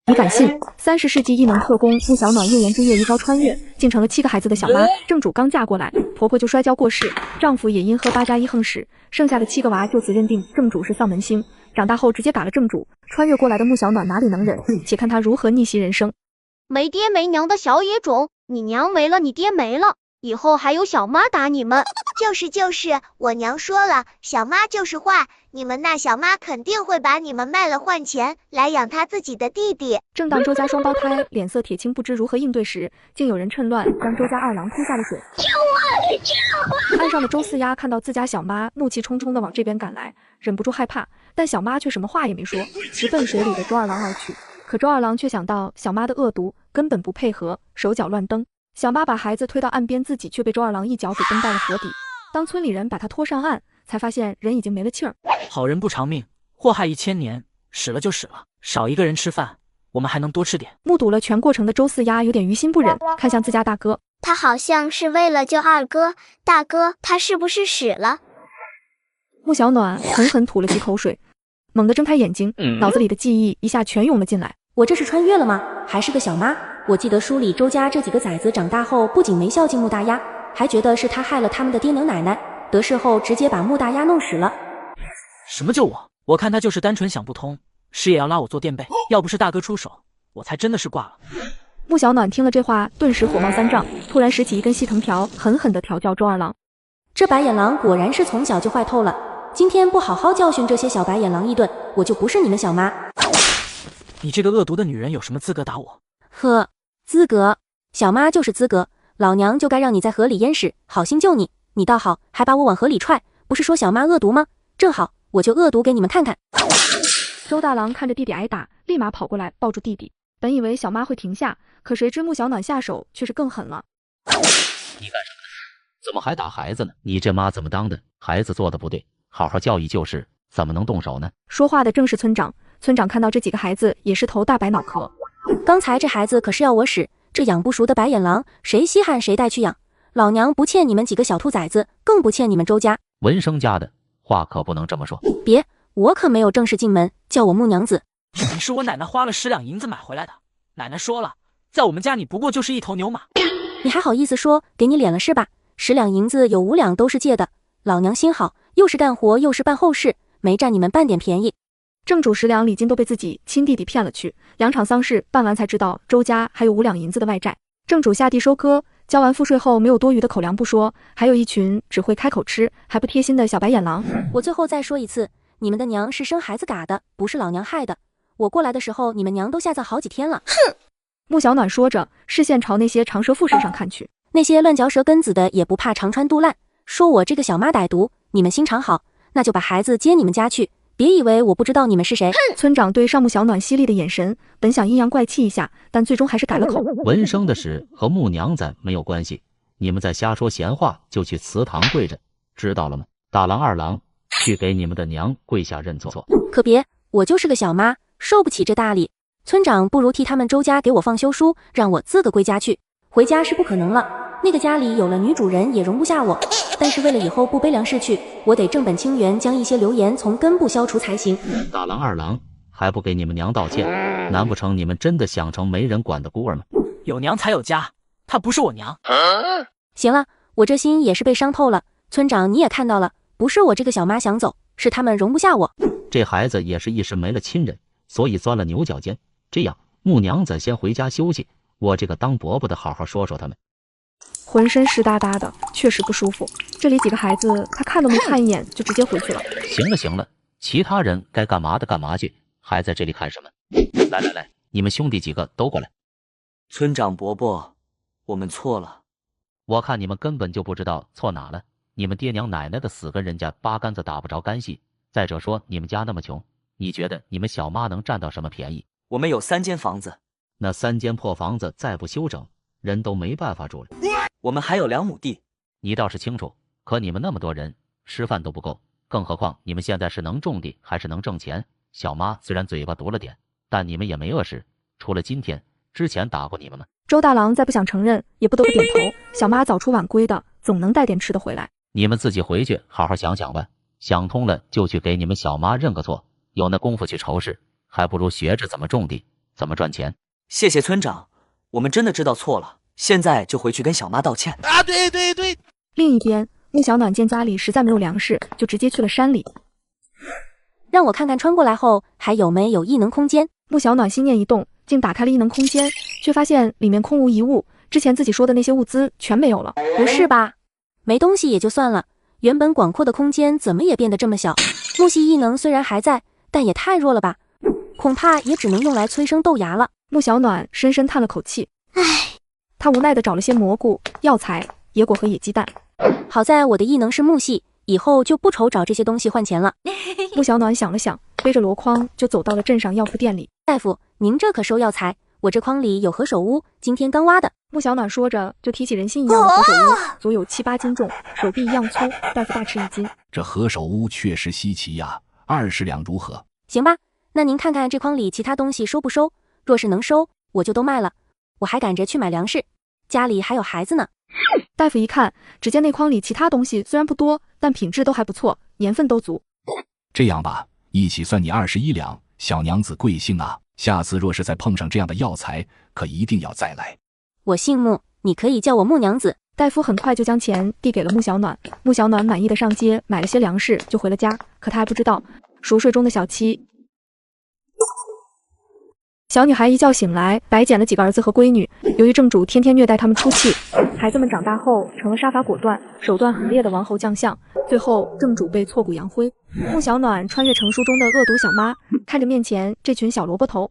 你敢信？30世纪异能特工穆小暖一言之夜一招穿越，竟成了7个孩子的小妈。正主刚嫁过来，婆婆就摔跤过世，丈夫也因喝8+1横屎，剩下的7个娃就此认定正主是丧门星。长大后直接打了正主，穿越过来的穆小暖哪里能忍？且看她如何逆袭人生。没爹没娘的小野种，你娘没了，你爹没了，以后还有小妈打你们。就是，我娘说了，小妈就是坏，你们那小妈肯定会把你们卖了换钱来养她自己的弟弟。正当周家双胞胎脸色铁青不知如何应对时，竟有人趁乱将周家二郎推下了水。岸上的周四丫看到自家小妈怒气冲冲地往这边赶来，忍不住害怕，但小妈却什么话也没说，直奔水里的周二郎而去。可周二郎却想到小妈的恶毒，根本不配合，手脚乱蹬。小妈把孩子推到岸边，自己却被周二郎一脚给蹬到了河底。当村里人把他拖上岸，才发现人已经没了气儿。好人不长命，祸害1000年，使了就使了，少一个人吃饭，我们还能多吃点。目睹了全过程的周四丫有点于心不忍，看向自家大哥，他好像是为了救二哥，大哥他是不是死了？穆小暖狠狠吐了几口水，猛地睁开眼睛，脑子里的记忆一下全涌了进来。我这是穿越了吗？还是个小妈？我记得书里周家这几个崽子长大后不仅没孝敬穆大丫，还觉得是他害了他们的爹娘奶奶，得势后直接把穆大丫弄死了。什么救我？我看他就是单纯想不通，是也要拉我做垫背，要不是大哥出手，我才真的是挂了。穆小暖听了这话，顿时火冒三丈，突然拾起一根细藤条，狠狠地调教周二郎。这白眼狼果然是从小就坏透了，今天不好好教训这些小白眼狼一顿，我就不是你们小妈。你这个恶毒的女人有什么资格打我？呵，资格？小妈就是资格，老娘就该让你在河里淹死，好心救你，你倒好，还把我往河里踹，不是说小妈恶毒吗？正好，我就恶毒给你们看看。周大郎看着弟弟挨打，立马跑过来抱住弟弟，本以为小妈会停下，可谁知穆小暖下手却是更狠了。你干什么呢？怎么还打孩子呢？你这妈怎么当的？孩子做的不对，好好教育就是，怎么能动手呢？说话的正是村长。村长看到这几个孩子也是头大白脑壳。刚才这孩子可是要我使，这养不熟的白眼狼，谁稀罕谁带去养。老娘不欠你们几个小兔崽子，更不欠你们周家。文生家的话可不能这么说。别，我可没有正式进门，叫我穆娘子。你是我奶奶花了10两银子买回来的，奶奶说了，在我们家你不过就是一头牛马。你还好意思说，给你脸了是吧？10两银子有5两都是借的，老娘心好，又是干活又是办后事，没占你们半点便宜。正主10两礼金都被自己亲弟弟骗了去，2场丧事办完才知道周家还有5两银子的外债。正主下地收割，交完赋税后没有多余的口粮不说，还有一群只会开口吃还不贴心的小白眼狼。我最后再说一次，你们的娘是生孩子嘎的，不是老娘害的。我过来的时候，你们娘都下葬好几天了。哼！穆小暖说着，视线朝那些长舌妇身上看去。那些乱嚼舌根子的也不怕肠穿肚烂，说我这个小妈歹毒，你们心肠好，那就把孩子接你们家去。别以为我不知道你们是谁。村长对上穆小暖犀利的眼神，本想阴阳怪气一下，但最终还是改了口。文生的事和穆娘子没有关系，你们再瞎说闲话，就去祠堂跪着，知道了吗？大郎二郎，去给你们的娘跪下认错。可别，我就是个小妈，受不起这大礼。村长不如替他们周家给我放休书，让我自个归家去。回家是不可能了，那个家里有了女主人也容不下我。但是为了以后不背粮食去，我得正本清源，将一些流言从根部消除才行。大郎二郎还不给你们娘道歉，难不成你们真的想成没人管的孤儿吗？有娘才有家，她不是我娘。行了，我这心也是被伤透了。村长你也看到了，不是我这个小妈想走，是他们容不下我。这孩子也是一时没了亲人，所以钻了牛角尖。这样，穆娘子先回家休息，我这个当伯伯的好好说说他们。浑身湿哒哒的，确实不舒服。这里几个孩子，他看都没看一眼，就直接回去了。行了行了，其他人该干嘛的干嘛去，还在这里看什么？来来来，你们兄弟几个都过来。村长伯伯，我们错了。我看你们根本就不知道错哪了。你们爹娘奶奶的死跟人家八竿子打不着干系。再者说你们家那么穷，你觉得你们小妈能占到什么便宜？我们有3间房子，那3间破房子再不修整，人都没办法住了。我们还有2亩地，你倒是清楚，可你们那么多人，吃饭都不够，更何况你们现在是能种地还是能挣钱？小妈虽然嘴巴毒了点，但你们也没饿死，除了今天，之前打过你们吗？周大郎再不想承认，也不得不点头。小妈早出晚归的，总能带点吃的回来。你们自己回去好好想想吧，想通了就去给你们小妈认个错，有那功夫去仇视，还不如学着怎么种地，怎么赚钱。谢谢村长，我们真的知道错了，现在就回去跟小妈道歉。啊，对对对。另一边，穆小暖见家里实在没有粮食，就直接去了山里。让我看看穿过来后还有没有异能空间。穆小暖心念一动，竟打开了异能空间，却发现里面空无一物，之前自己说的那些物资全没有了。不是吧？没东西也就算了，原本广阔的空间怎么也变得这么小？木系异能虽然还在，但也太弱了吧，恐怕也只能用来催生豆芽了。穆小暖深深叹了口气，唉，他无奈地找了些蘑菇、药材、野果和野鸡蛋。好在我的异能是木系，以后就不愁找这些东西换钱了。穆小暖想了想，背着箩筐就走到了镇上药铺店里。大夫，您这可收药材，我这筐里有何首乌，今天刚挖的。穆小暖说着，就提起人心一样的何首乌，足有7、8斤重，手臂一样粗，大夫大吃一惊。这何首乌确实稀奇呀，20两如何？行吧，那您看看这筐里其他东西收不收？若是能收，我就都卖了。我还赶着去买粮食，家里还有孩子呢。大夫一看，只见那筐里其他东西虽然不多，但品质都还不错，年份都足。这样吧，一起算你21两，小娘子贵姓啊？下次若是再碰上这样的药材，可一定要再来。我姓穆，你可以叫我穆娘子。大夫很快就将钱递给了穆小暖，穆小暖满意的上街买了些粮食就回了家，可他还不知道，熟睡中的小女孩一觉醒来，白捡了几个儿子和闺女。由于正主天天虐待他们出气，孩子们长大后成了杀伐果断、手段狠烈的王侯将相。最后，正主被挫骨扬灰。穆小暖穿越成书中的恶毒小妈，看着面前这群小萝卜头。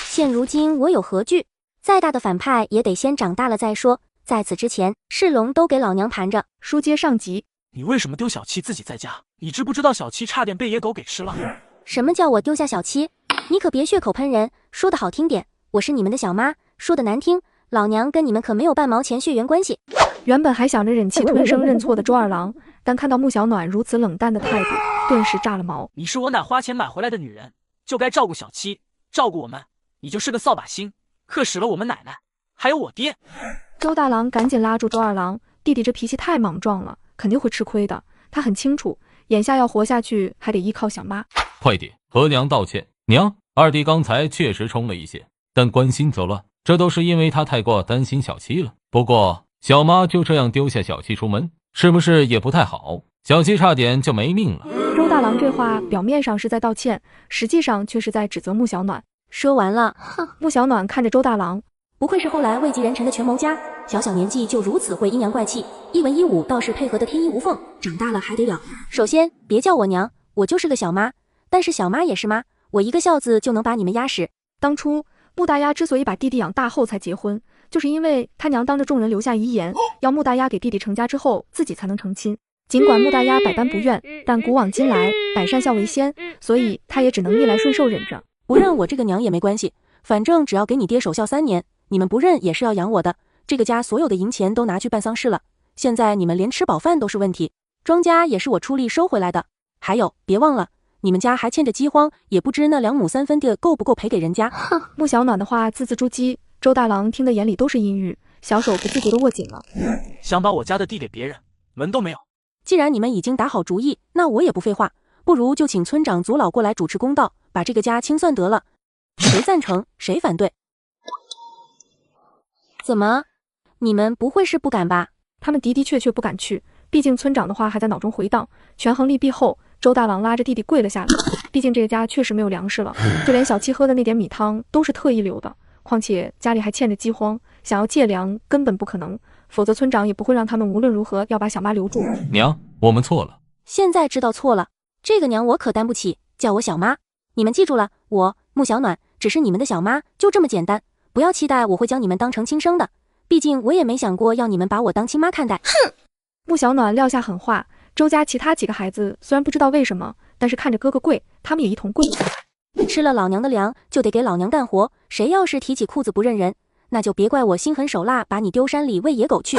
现如今我有何惧？再大的反派也得先长大了再说。在此之前，世龙都给老娘盘着。书接上集，你为什么丢小七自己在家？你知不知道小七差点被野狗给吃了？什么叫我丢下小七？你可别血口喷人，说的好听点，我是你们的小妈；说的难听，老娘跟你们可没有半毛钱血缘关系。原本还想着忍气吞声认错的周二郎，但看到穆小暖如此冷淡的态度，顿时炸了毛。你是我奶花钱买回来的女人，就该照顾小七，照顾我们。你就是个扫把星，克使了我们奶奶，还有我爹。周大郎赶紧拉住周二郎，弟弟这脾气太莽撞了，肯定会吃亏的。他很清楚，眼下要活下去，还得依靠小妈。快点和娘道歉。娘，二弟刚才确实冲了一些，但关心则乱，这都是因为他太过担心小七了。不过小妈就这样丢下小七出门，是不是也不太好？小七差点就没命了。周大郎这话表面上是在道歉，实际上却是在指责穆小暖。说完了，穆小暖看着周大郎，不愧是后来位极人臣的权谋家，小小年纪就如此会阴阳怪气，一文一武倒是配合的天衣无缝，长大了还得了。首先别叫我娘，我就是个小妈，但是小妈也是妈，我一个孝字就能把你们压死。当初穆大丫之所以把弟弟养大后才结婚，就是因为他娘当着众人留下遗言，要穆大丫给弟弟成家之后自己才能成亲。尽管穆大丫百般不愿，但古往今来百善孝为先，所以他也只能逆来顺受忍着。不认我这个娘也没关系，反正只要给你爹守孝3年，你们不认也是要养我的。这个家所有的银钱都拿去办丧事了，现在你们连吃饱饭都是问题，庄稼也是我出力收回来的。还有别忘了，你们家还欠着饥荒，也不知那2亩3分地够不够赔给人家。穆小暖的话字字珠玑，周大郎听得眼里都是阴郁，小手不自觉地握紧了。想把我家的地给别人，门都没有。既然你们已经打好主意，那我也不废话，不如就请村长族老过来主持公道，把这个家清算得了。谁赞成谁反对？怎么，你们不会是不敢吧？他们的确不敢去，毕竟村长的话还在脑中回荡。权衡利弊后，周大郎拉着弟弟跪了下来。毕竟这个家确实没有粮食了，就连小七喝的那点米汤都是特意留的，况且家里还欠着饥荒，想要借粮根本不可能，否则村长也不会让他们无论如何要把小妈留住。娘，我们错了。现在知道错了，这个娘我可担不起，叫我小妈。你们记住了，我穆小暖只是你们的小妈，就这么简单，不要期待我会将你们当成亲生的，毕竟我也没想过要你们把我当亲妈看待。哼！穆小暖撂下狠话，周家其他几个孩子虽然不知道为什么，但是看着哥哥跪，他们也一同跪了下来。吃了老娘的粮，就得给老娘干活，谁要是提起裤子不认人，那就别怪我心狠手辣，把你丢山里喂野狗去。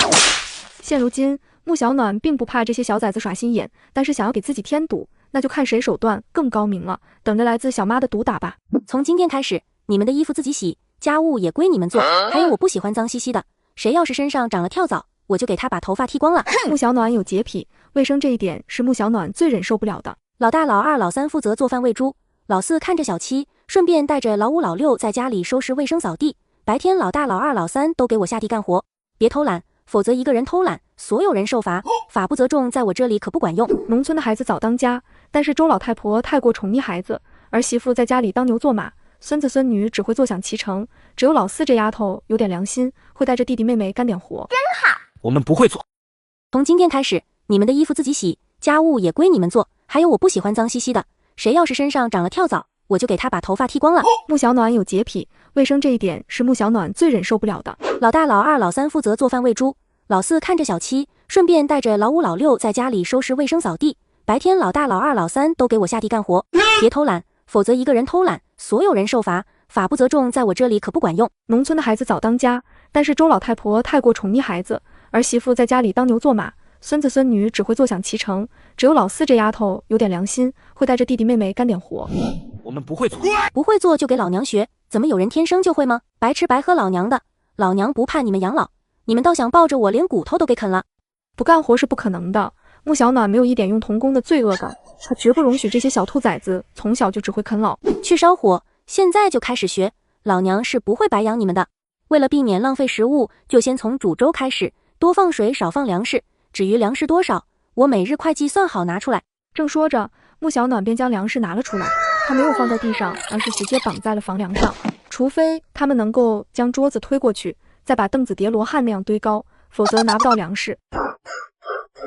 现如今，穆小暖并不怕这些小崽子耍心眼，但是想要给自己添堵，那就看谁手段更高明了，等着来自小妈的毒打吧。从今天开始，你们的衣服自己洗，家务也归你们做，还有我不喜欢脏兮兮的，谁要是身上长了跳蚤，我就给他把头发剃光了。穆小暖有洁癖，卫生这一点是穆小暖最忍受不了的。老大、老二、老三负责做饭喂猪，老四看着小七，顺便带着老五老六在家里收拾卫生扫地，白天老大老二老三都给我下地干活，别偷懒，否则一个人偷懒，所有人受罚，法不责众，在我这里可不管用。农村的孩子早当家，但是周老太婆太过宠溺孩子，儿媳妇在家里当牛做马，孙子孙女只会坐享其成，只有老四这丫头有点良心，会带着弟弟妹妹干点活。真好，我们不会做。从今天开始，你们的衣服自己洗，家务也归你们做，还有我不喜欢脏兮兮的，谁要是身上长了跳蚤，我就给他把头发剃光了。穆小暖有洁癖，卫生这一点是穆小暖最忍受不了的。老大老二老三负责做饭喂猪，老四看着小七，顺便带着老五老六在家里收拾卫生扫地，白天老大老二老三都给我下地干活，别偷懒，否则一个人偷懒，所有人受罚，法不责众，在我这里可不管用。农村的孩子早当家，但是周老太婆太过宠溺孩子，儿媳妇在家里当牛做马，孙子孙女只会坐享其成，只有老四这丫头有点良心，会带着弟弟妹妹干点活。我们不会做。不会做就给老娘学，怎么有人天生就会吗？白吃白喝老娘的，老娘不怕你们养老，你们倒想抱着我连骨头都给啃了。不干活是不可能的，穆小暖没有一点用童工的罪恶感，她绝不容许这些小兔崽子从小就只会啃老。去烧火，现在就开始学，老娘是不会白养你们的。为了避免浪费食物，就先从煮粥开始，多放水少放粮食，至于粮食多少，我每日会计算好拿出来。正说着，穆小暖便将粮食拿了出来，她没有放在地上，而是直接绑在了房梁上，除非他们能够将桌子推过去，再把凳子叠罗汉那样堆高，否则拿不到粮食。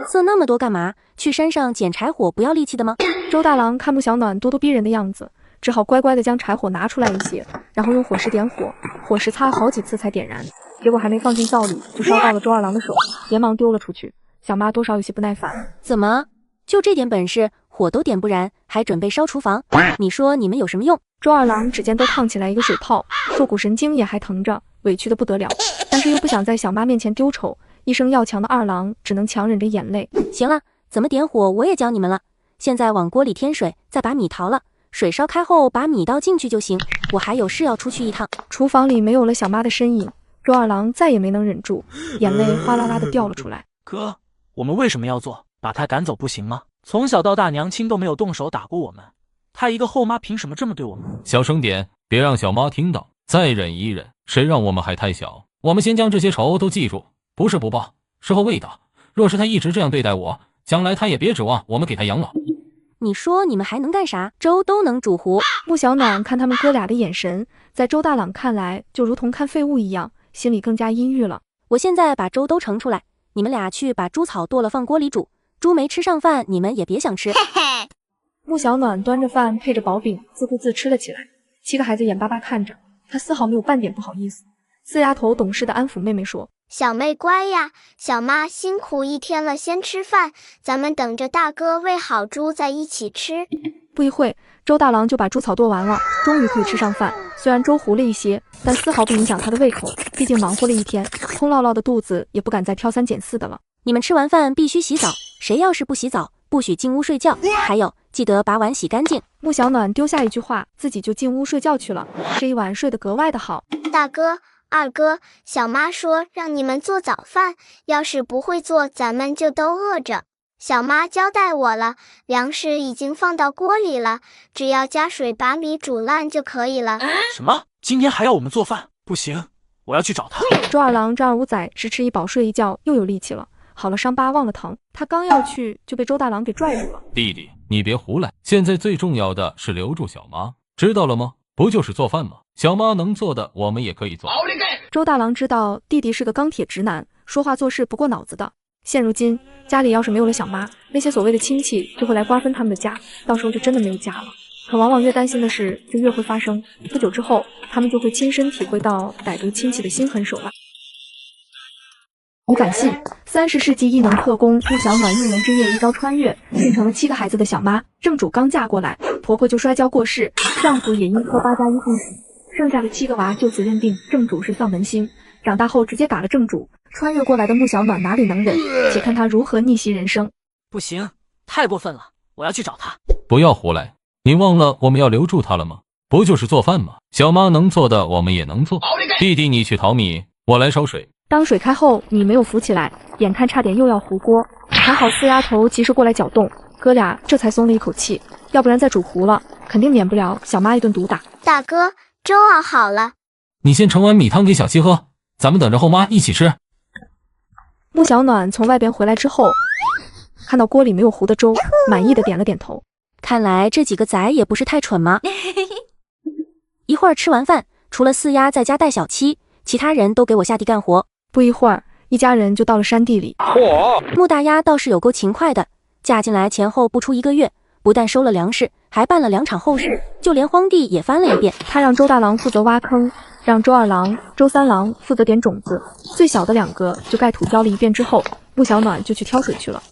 色那么多干嘛？去山上捡柴火不要力气的吗？周大郎看穆小暖咄咄逼人的样子，只好乖乖地将柴火拿出来一些，然后用火石点火，火石擦了好几次才点燃，结果还没放进灶里，就烧到了周二郎的手，连忙丢了出去。小妈多少有些不耐烦，怎么就这点本事，火都点不燃，还准备烧厨房？你说你们有什么用？周二郎指尖都烫起来一个水泡，坐骨神经也还疼着，委屈的不得了，但是又不想在小妈面前丢丑，一生要强的二郎只能强忍着眼泪。行了，怎么点火我也教你们了，现在往锅里添水，再把米淘了，水烧开后把米倒进去就行，我还有事要出去一趟。厨房里没有了小妈的身影，周二郎再也没能忍住，眼泪哗啦啦的掉了出来。哥，我们为什么要做？把他赶走不行吗？从小到大娘亲都没有动手打过我们，她一个后妈凭什么这么对我们？小声点，别让小妈听到，再忍一忍，谁让我们还太小？我们先将这些仇都记住，不是不报，是后未到。若是她一直这样对待我，将来她也别指望我们给她养老。你说你们还能干啥？粥都能煮糊。穆小暖看他们哥俩的眼神，在周大郎看来就如同看废物一样，心里更加阴郁了。我现在把粥都盛出来，你们俩去把猪草剁了放锅里煮，猪没吃上饭，你们也别想吃。穆小暖端着饭配着薄饼，自顾自吃了起来。七个孩子眼巴巴看着他，丝毫没有半点不好意思。四丫头懂事的安抚妹妹说：“小妹乖呀，小妈辛苦一天了，先吃饭，咱们等着大哥喂好猪再一起吃。”不一会，周大郎就把猪草剁完了，终于可以吃上饭。虽然粥糊了一些，但丝毫不影响他的胃口，毕竟忙活了一天，空落落的肚子也不敢再挑三拣四的了。你们吃完饭必须洗澡，谁要是不洗澡，不许进屋睡觉。还有，记得把碗洗干净。穆小暖丢下一句话，自己就进屋睡觉去了。这一晚睡得格外的好。大哥、二哥，小妈说让你们做早饭，要是不会做，咱们就都饿着。小妈交代我了，粮食已经放到锅里了，只要加水把米煮烂就可以了。什么？今天还要我们做饭？不行，我要去找他。周二郎这二五仔迟迟一饱睡一觉，又有力气了，好了伤疤忘了疼，他刚要去就被周大郎给拽住了。弟弟，你别胡来，现在最重要的是留住小妈，知道了吗？不就是做饭吗？小妈能做的我们也可以做。周大郎知道弟弟是个钢铁直男，说话做事不过脑子的。现如今家里要是没有了小妈，那些所谓的亲戚就会来瓜分他们的家，到时候就真的没有家了。可往往越担心的事就越会发生，不久之后他们就会亲身体会到歹毒亲戚的心狠手辣。你敢信？30世纪异能特工穆小暖一年之夜一朝穿越，变成了7个孩子的小妈。正主刚嫁过来，婆婆就摔跤过世，丈夫也因喝8+1横死，剩下的7个娃就此认定正主是丧门星。长大后直接打了正主。穿越过来的穆小暖哪里能忍？且看他如何逆袭人生。不行，太过分了，我要去找他。不要胡来，你忘了我们要留住他了吗？不就是做饭吗？小妈能做的我们也能做。弟弟你去淘米，我来烧水。当水开后，米没有浮起来，眼看差点又要糊锅，还好四丫头及时过来搅动，哥俩这才松了一口气。要不然再煮糊了，肯定免不了小妈一顿毒打。大哥，粥熬好了，你先盛碗米汤给小七喝，咱们等着后妈一起吃。穆小暖从外边回来之后，看到锅里没有糊的粥，满意的点了点头。看来这几个崽也不是太蠢嘛。一会儿吃完饭，除了四丫在家带小七，其他人都给我下地干活。不一会儿，一家人就到了山地里。穆大丫倒是有够勤快的，嫁进来前后不出1个月，不但收了粮食，还办了2场后事，就连荒地也翻了一遍。他让周大郎负责挖坑，让周二郎、周三郎负责点种子，最小的2个就盖土浇了一遍之后，穆小暖就去挑水去了。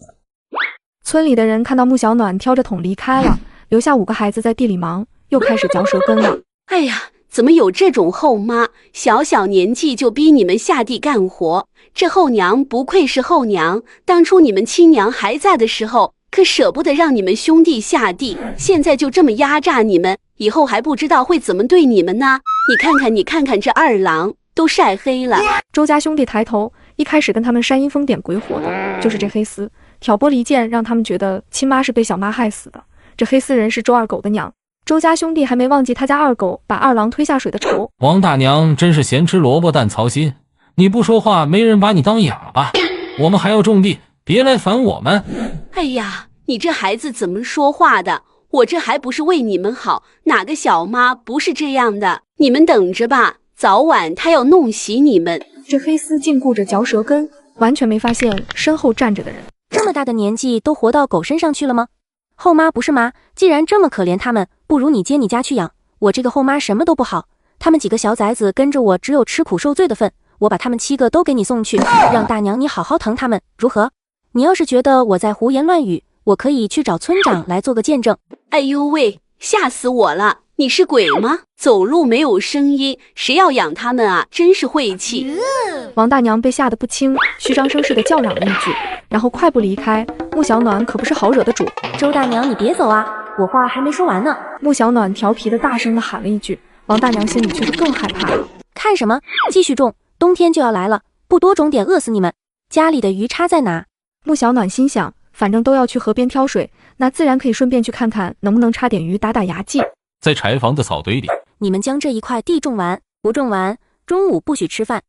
村里的人看到穆小暖挑着桶离开了，留下5个孩子在地里忙，又开始嚼舌根了。哎呀，怎么有这种后妈，小小年纪就逼你们下地干活？这后娘不愧是后娘，当初你们亲娘还在的时候，可舍不得让你们兄弟下地，现在就这么压榨你们，以后还不知道会怎么对你们呢？你看看这二郎都晒黑了。周家兄弟抬头，一开始跟他们煽阴风点鬼火的就是这黑丝，挑拨离间，让他们觉得亲妈是被小妈害死的。这黑丝人是周二狗的娘。周家兄弟还没忘记他家二狗把二郎推下水的仇。王大娘真是咸吃萝卜淡操心，你不说话，没人把你当哑巴。我们还要种地，别来烦我们。哎呀，你这孩子怎么说话的？我这还不是为你们好，哪个小妈不是这样的？你们等着吧，早晚她要弄死你们。这黑丝净顾着嚼舌根，完全没发现身后站着的人。这么大的年纪都活到狗身上去了吗？后妈不是妈，既然这么可怜他们，不如你接你家去养。我这个后妈什么都不好，他们几个小崽子跟着我只有吃苦受罪的份，我把他们7个都给你送去，让大娘你好好疼他们，如何？你要是觉得我在胡言乱语，我可以去找村长来做个见证。哎呦喂，吓死我了！你是鬼吗？走路没有声音，谁要养他们啊？真是晦气！王大娘被吓得不轻，虚张声势地叫嚷了一句，然后快步离开。穆小暖可不是好惹的主。周大娘，你别走啊，我话还没说完呢。穆小暖调皮的大声地喊了一句，王大娘心里却是更害怕了。看什么？继续种，冬天就要来了，不多种点饿死你们。家里的鱼叉在哪？穆小暖心想，反正都要去河边挑水，那自然可以顺便去看看能不能插点鱼打打牙祭。在柴房的草堆里，你们将这一块地种完，不种完，中午不许吃饭。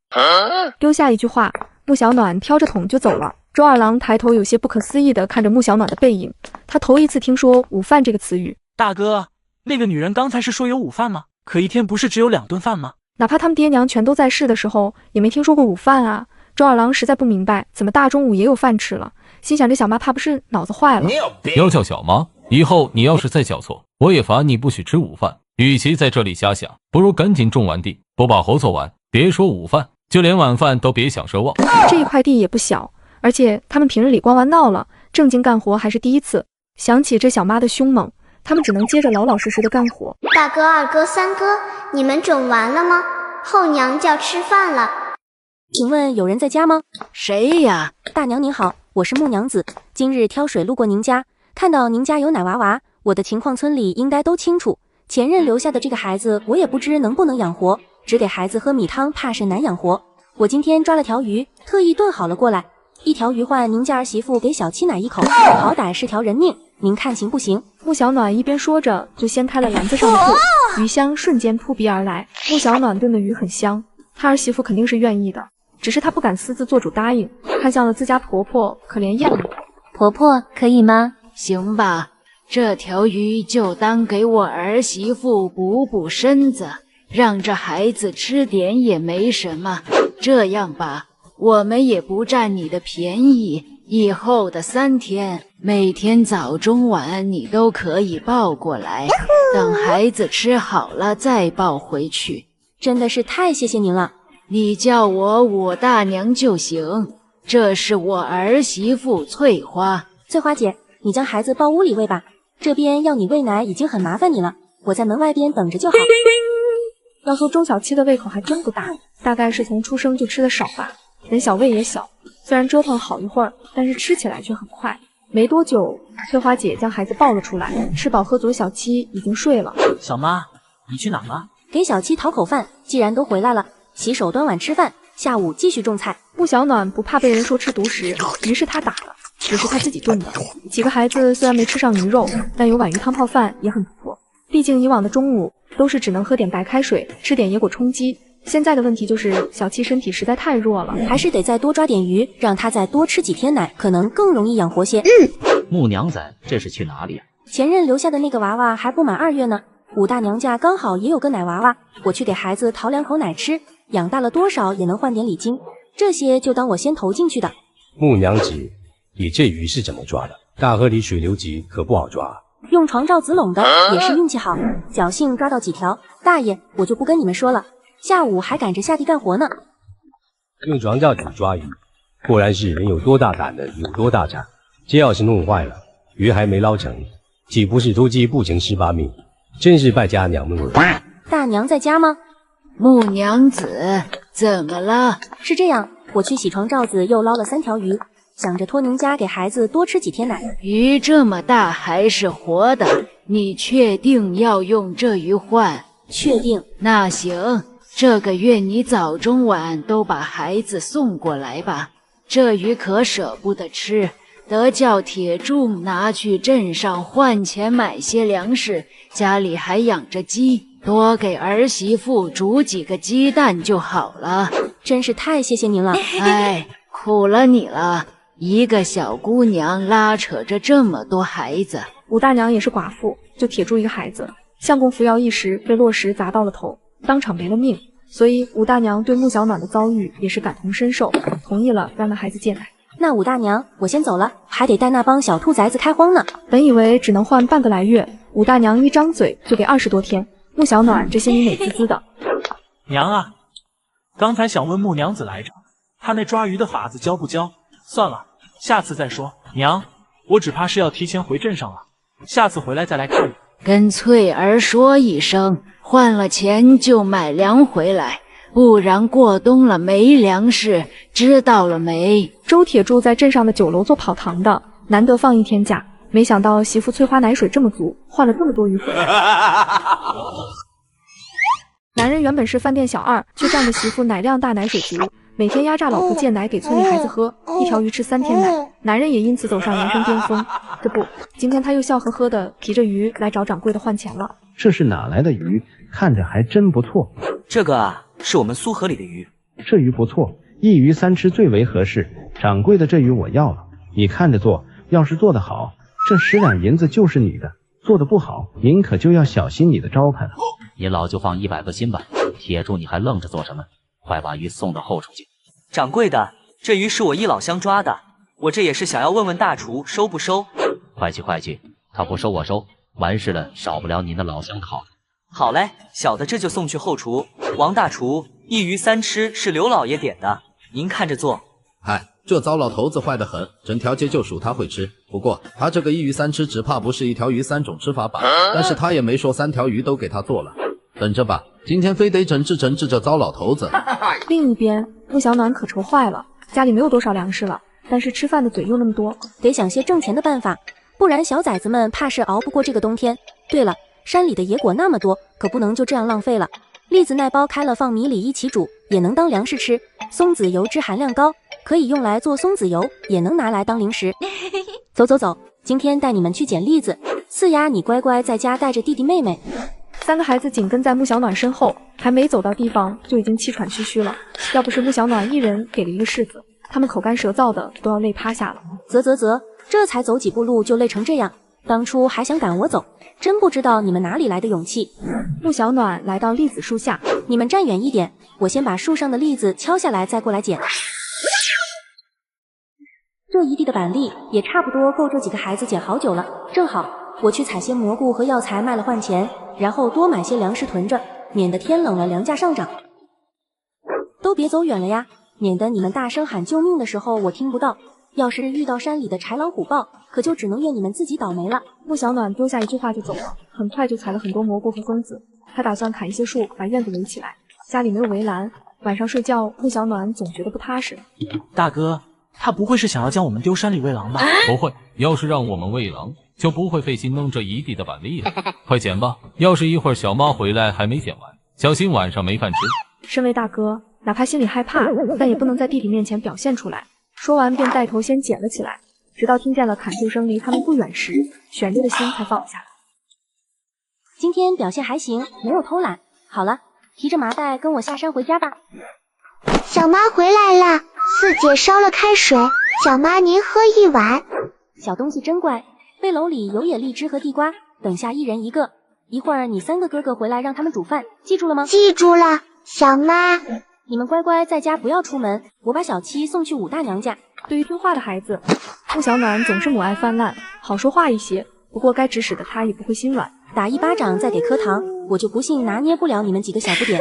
丢下一句话，穆小暖挑着桶就走了。周二郎抬头有些不可思议地看着穆小暖的背影，他头一次听说午饭这个词语。大哥，那个女人刚才是说有午饭吗？可一天不是只有2顿饭吗？哪怕他们爹娘全都在世的时候，也没听说过午饭啊。周二郎实在不明白，怎么大中午也有饭吃了，心想这小妈怕不是脑子坏了。要叫小妈，以后你要是再叫错，我也罚你不许吃午饭。与其在这里瞎想，不如赶紧种完地，不把活做完，别说午饭，就连晚饭都别想奢望。这一块地也不小，而且他们平日里光玩闹了，正经干活还是第一次。想起这小妈的凶猛，他们只能接着老老实实的干活。大哥、二哥、三哥，你们种完了吗？后娘叫吃饭了。请问有人在家吗？谁呀？大娘您好，我是穆娘子，今日挑水路过您家，看到您家有奶娃娃，我的情况村里应该都清楚。前任留下的这个孩子，我也不知能不能养活，只给孩子喝米汤，怕是难养活。我今天抓了条鱼，特意炖好了过来，一条鱼换您家儿媳妇给小七奶一口，好歹是条人命，您看行不行？穆小暖一边说着，就掀开了篮子上的布，鱼香瞬间扑鼻而来。穆小暖炖的鱼很香，他儿媳妇肯定是愿意的，只是她不敢私自做主答应，看向了自家婆婆，可怜艳了。婆婆可以吗？行吧，这条鱼就当给我儿媳妇补补身子，让这孩子吃点也没什么。这样吧，我们也不占你的便宜，以后的3天，每天早中晚你都可以抱过来，等孩子吃好了再抱回去。真的是太谢谢您了。你叫我武大娘就行，这是我儿媳妇翠花。翠花姐，你将孩子抱屋里喂吧，这边要你喂奶已经很麻烦你了，我在门外边等着就好。要说周小七的胃口还真不大，大概是从出生就吃的少吧，人小胃也小，虽然折腾好一会儿，但是吃起来却很快。没多久，翠花姐将孩子抱了出来，吃饱喝足，小七已经睡了。小妈，你去哪了？给小七讨口饭，既然都回来了，洗手端碗吃饭，下午继续种菜。穆小暖不怕被人说吃独食，于是他打了。也是他自己炖的。几个孩子虽然没吃上鱼肉，但有碗鱼汤泡饭也很不错。毕竟以往的中午都是只能喝点白开水，吃点野果充饥。现在的问题就是小七身体实在太弱了，还是得再多抓点鱼，让他再多吃几天奶，可能更容易养活些。木娘仔，这是去哪里啊？前任留下的那个娃娃还不满2月呢，武大娘家刚好也有个奶娃娃，我去给孩子讨2口奶吃，养大了多少也能换点礼金，这些就当我先投进去的。木娘子，你这鱼是怎么抓的？大河里水流急，可不好抓。用床罩子拢的，也是运气好，侥幸抓到几条。大爷，我就不跟你们说了，下午还赶着下地干活呢。用床罩子抓鱼，果然是人有多大胆的有多大产。这要是弄坏了，鱼还没捞成，岂不是偷鸡不成蚀把米？真是败家娘们味。大娘在家吗？木娘子，怎么了？是这样，我去洗床罩子又捞了3条鱼，想着托您家给孩子多吃几天奶。鱼这么大还是活的，你确定要用这鱼换？确定。那行，这个月你早中晚都把孩子送过来吧。这鱼可舍不得吃，得叫铁柱拿去镇上换钱买些粮食，家里还养着鸡，多给儿媳妇煮几个鸡蛋就好了。真是太谢谢您了。哎，苦了你了，一个小姑娘拉扯着这么多孩子。武大娘也是寡妇，就铁住一个孩子，相公服药一时被落石砸到了头，当场没了命。所以武大娘对穆小暖的遭遇也是感同身受，同意了让那孩子戒奶。那武大娘，我先走了，还得带那帮小兔崽子开荒呢。本以为只能换半个来月，武大娘一张嘴就给20多天。穆小暖这心里美滋滋的。娘啊，刚才想问穆娘子来着，她那抓鱼的法子教不教？算了，下次再说。娘，我只怕是要提前回镇上了，下次回来再来看你。跟翠儿说一声，换了钱就买粮回来，不然过冬了没粮食，知道了没？周铁柱在镇上的酒楼做跑堂的，难得放1天假，没想到媳妇翠花奶水这么足，换了这么多鱼回来。男人原本是饭店小二，却仗着媳妇奶量大奶水足，每天压榨老婆戒奶给村里孩子喝，1条鱼吃3天奶，男人也因此走上人生巅峰。这不，今天他又笑呵呵的提着鱼来找掌柜的换钱了。这是哪来的鱼？看着还真不错。这个啊，是我们苏河里的鱼。这鱼不错，1鱼3吃最为合适。掌柜的这鱼我要了，你看着做，要是做得好，这10两银子就是你的；做得不好，您可就要小心你的招牌了。您老就放100个心吧。铁柱，你还愣着做什么？快把鱼送到后厨去。掌柜的，这鱼是我一老乡抓的，我这也是想要问问大厨收不收。快去快去，他不收我收，完事了少不了您的老乡的好。好嘞，小的这就送去后厨。王大厨，1鱼3吃是刘老爷点的，您看着做。嗨，这糟老头子坏得很，整条街就数他会吃。不过他这个1鱼3吃只怕不是1条鱼3种吃法吧？但是他也没说3条鱼都给他做了。等着吧，今天非得整治这糟老头子。另一边，穆小暖可愁坏了，家里没有多少粮食了，但是吃饭的嘴又那么多，得想些挣钱的办法，不然小崽子们怕是熬不过这个冬天。对了，山里的野果那么多，可不能就这样浪费了。栗子耐包开了放米里一起煮，也能当粮食吃。松子油脂含量高，可以用来做松子油，也能拿来当零食。走走走，今天带你们去捡栗子。四丫，你乖乖在家带着弟弟妹妹。3个孩子紧跟在穆小暖身后，还没走到地方就已经气喘吁吁了。要不是穆小暖一人给了一个柿子，他们口干舌燥的都要累趴下了。啧，这才走几步路就累成这样，当初还想赶我走，真不知道你们哪里来的勇气。穆小暖来到栗子树下，你们站远一点，我先把树上的栗子敲下来再过来捡。这一地的板栗也差不多够这几个孩子捡好久了，正好我去采些蘑菇和药材卖了换钱，然后多买些粮食囤着，免得天冷了粮价上涨。都别走远了呀，免得你们大声喊救命的时候我听不到。要是遇到山里的豺狼虎豹，可就只能怨你们自己倒霉了。穆小暖丢下一句话就走了，很快就采了很多蘑菇和松子。他打算砍一些树把院子围起来，家里没有围栏，晚上睡觉穆小暖总觉得不踏实。大哥，他不会是想要将我们丢山里喂狼吧？不会，要是让我们喂狼，就不会费心弄这一地的板栗了。快捡吧，要是一会儿小妈回来还没捡完，小心晚上没饭吃。身为大哥，哪怕心里害怕，但也不能在弟弟面前表现出来。说完便带头先捡了起来。直到听见了砍救声离他们不远时，悬着的心才放了下来。今天表现还行，没有偷懒。好了，提着麻袋跟我下山回家吧。小妈回来啦，四姐烧了开水，小妈您喝一碗。小东西真乖，背篓里有野荔枝和地瓜，等下一人一个。一会儿你3个哥哥回来让他们煮饭，记住了吗？记住了，小妈。你们乖乖在家不要出门，我把小七送去武大娘家。对于听话的孩子，穆小暖总是母爱泛滥，好说话一些。不过该指使的他也不会心软，打1巴掌再给颗糖，我就不信拿捏不了你们几个小不点。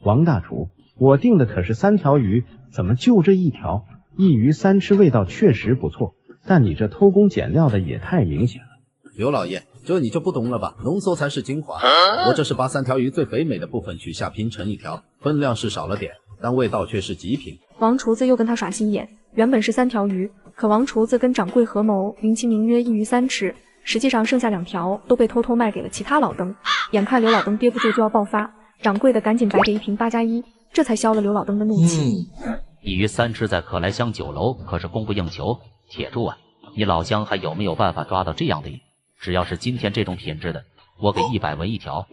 王大厨，我订的可是3条鱼，怎么就这1条？一鱼3吃味道确实不错，但你这偷工减料的也太明显了。刘老爷，这你就不懂了吧？浓缩才是精华。我这是把3条鱼最肥美的部分取下拼成1条，分量是少了点，但味道却是极品。王厨子又跟他耍心眼，原本是3条鱼，可王厨子跟掌柜合谋，明其名曰一鱼3吃，实际上剩下2条都被偷偷卖给了其他老登。眼看刘老登憋不住就要爆发，掌柜的赶紧白给1瓶8+1，这才消了刘老登的怒气。一鱼3吃在可来香酒楼可是供不应求。铁柱啊，你老乡还有没有办法抓到这样的鱼？只要是今天这种品质的，我给100文1条，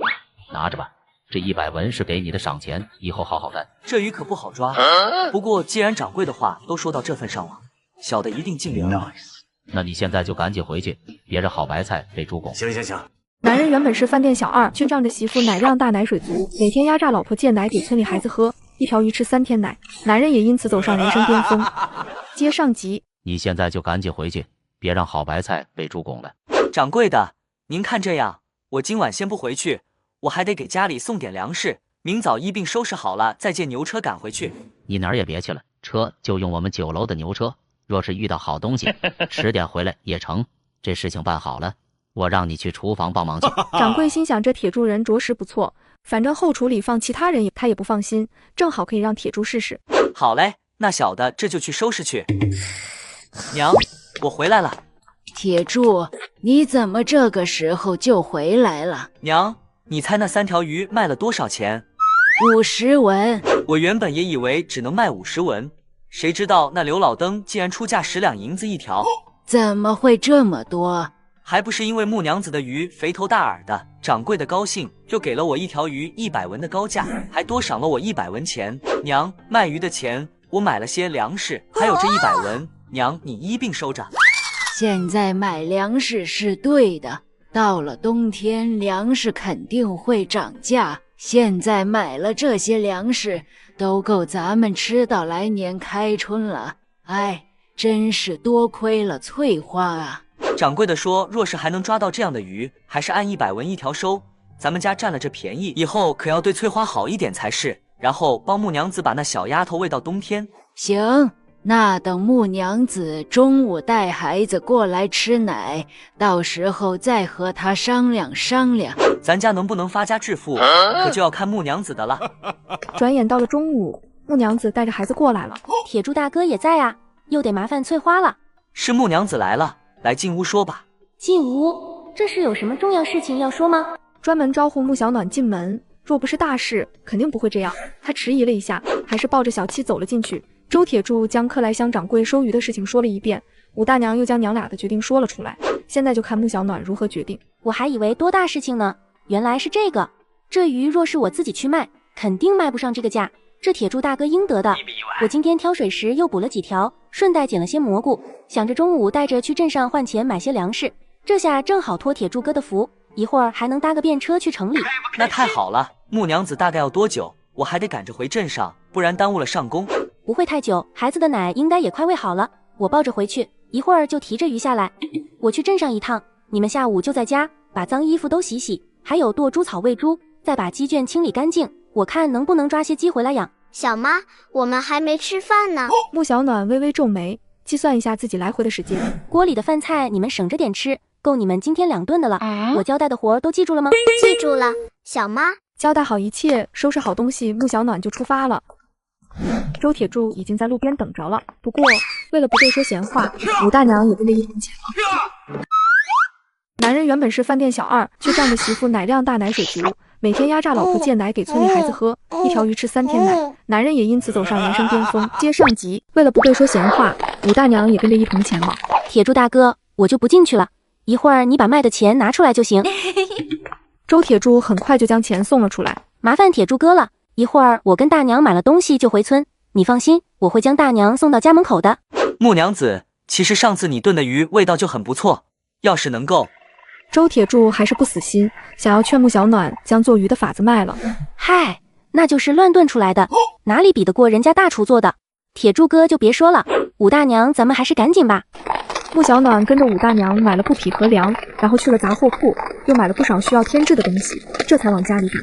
拿着吧。这100文是给你的赏钱，以后好好干。这鱼可不好抓，不过既然掌柜的话都说到这份上了，小的一定尽力而为。那你现在就赶紧回去，别让好白菜被猪拱。行。男人原本是饭店小二，却仗着媳妇奶量大奶水足，每天压榨老婆借奶给村里孩子喝，1条鱼吃3天奶，男人也因此走上人生巅峰。接上集，你现在就赶紧回去，别让好白菜被猪拱了。掌柜的，您看这样，我今晚先不回去，我还得给家里送点粮食，明早一并收拾好了再借牛车赶回去。你哪儿也别去了，车就用我们酒楼的牛车，若是遇到好东西，迟点回来也成。这事情办好了，我让你去厨房帮忙去。掌柜心想，这铁柱人着实不错，反正后厨里放其他人他也不放心，正好可以让铁柱试试。好嘞，那小的这就去收拾去。娘，我回来了。铁柱，你怎么这个时候就回来了？娘，你猜那3条鱼卖了多少钱？50文。我原本也以为只能卖50文，谁知道那刘老登竟然出价10两银子1条。怎么会这么多？还不是因为穆娘子的鱼肥头大耳的，掌柜的高兴，就给了我1条鱼100文的高价，还多赏了我100文钱。娘，卖鱼的钱我买了些粮食，还有这100文，娘你一并收着。现在买粮食是对的，到了冬天粮食肯定会涨价，现在买了这些粮食都够咱们吃到来年开春了。哎，真是多亏了翠花啊。掌柜的说，若是还能抓到这样的鱼，还是按100文1条收，咱们家占了这便宜，以后可要对翠花好一点才是，然后帮穆娘子把那小丫头喂到冬天。行，那等穆娘子中午带孩子过来吃奶，到时候再和她商量商量，咱家能不能发家致富，可就要看穆娘子的了。转眼到了中午，穆娘子带着孩子过来了，铁柱大哥也在啊，又得麻烦翠花了。是穆娘子来了，来进屋说吧。进屋？这是有什么重要事情要说吗？专门招呼穆小暖进门，若不是大事，肯定不会这样。他迟疑了一下，还是抱着小七走了进去。周铁柱将克莱香掌柜收鱼的事情说了一遍，武大娘又将娘俩的决定说了出来。现在就看穆小暖如何决定。我还以为多大事情呢，原来是这个。这鱼若是我自己去卖，肯定卖不上这个价，这铁柱大哥应得的。我今天挑水时又捕了几条，顺带捡了些蘑菇，想着中午带着去镇上换钱买些粮食，这下正好托铁柱哥的福，一会儿还能搭个便车去城里。那太好了，穆娘子大概要多久？我还得赶着回镇上，不然耽误了上工。不会太久，孩子的奶应该也快喂好了，我抱着回去，一会儿就提着鱼下来。我去镇上一趟，你们下午就在家把脏衣服都洗洗，还有剁猪草喂猪，再把鸡圈清理干净，我看能不能抓些鸡回来养。小妈，我们还没吃饭呢。穆小暖微微皱眉，计算一下自己来回的时间。锅里的饭菜你们省着点吃，够你们今天2顿的了。我交代的活都记住了吗？记住了，小妈。交代好一切，收拾好东西，穆小暖就出发了。周铁柱已经在路边等着了，不过为了不被说闲话，武大娘也跟着一同前了。男人原本是饭店小二，却仗着媳妇奶量大奶水足，每天压榨老婆借奶给村里孩子喝，1条鱼吃3天奶，男人也因此走上人生巅峰。接上集，为了不被说闲话，武大娘也跟着一同前往。铁柱大哥，我就不进去了，一会儿你把卖的钱拿出来就行。周铁柱很快就将钱送了出来。麻烦铁柱哥了，一会儿我跟大娘买了东西就回村，你放心，我会将大娘送到家门口的。木娘子，其实上次你炖的鱼味道就很不错，要是能够……周铁柱还是不死心，想要劝穆小暖将做鱼的法子卖了。嗨，那就是乱炖出来的，哪里比得过人家大厨做的？铁柱哥就别说了，武大娘咱们还是赶紧吧。穆小暖跟着武大娘买了布匹和粮，然后去了杂货铺，又买了不少需要添置的东西，这才往家里赶。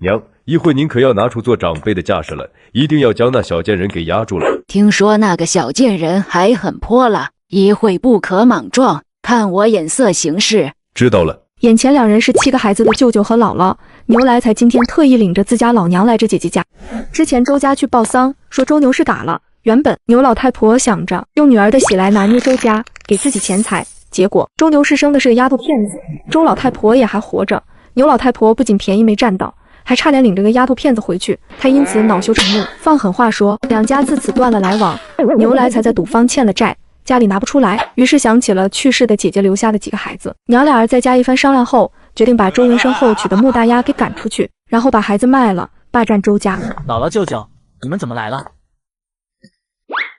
娘，一会您可要拿出做长辈的架势来，一定要将那小贱人给压住了。听说那个小贱人还很泼辣，一会不可莽撞，看我眼色行事。知道了。眼前两人是7个孩子的舅舅和姥姥，牛来才今天特意领着自家老娘来这姐姐家。之前周家去报丧，说周牛是嘎了。原本牛老太婆想着用女儿的喜来拿捏周家，给自己钱财，结果周牛氏生的是个丫头片子，周老太婆也还活着。牛老太婆不仅便宜没占到，还差点领着个丫头片子回去，她因此恼羞成怒，放狠话说两家自此断了来往。牛来才在赌坊欠了债，家里拿不出来，于是想起了去世的姐姐留下的几个孩子，娘俩儿在家一番商量后，决定把周云生后娶的穆大丫给赶出去，然后把孩子卖了，霸占周家。姥姥舅舅，你们怎么来了？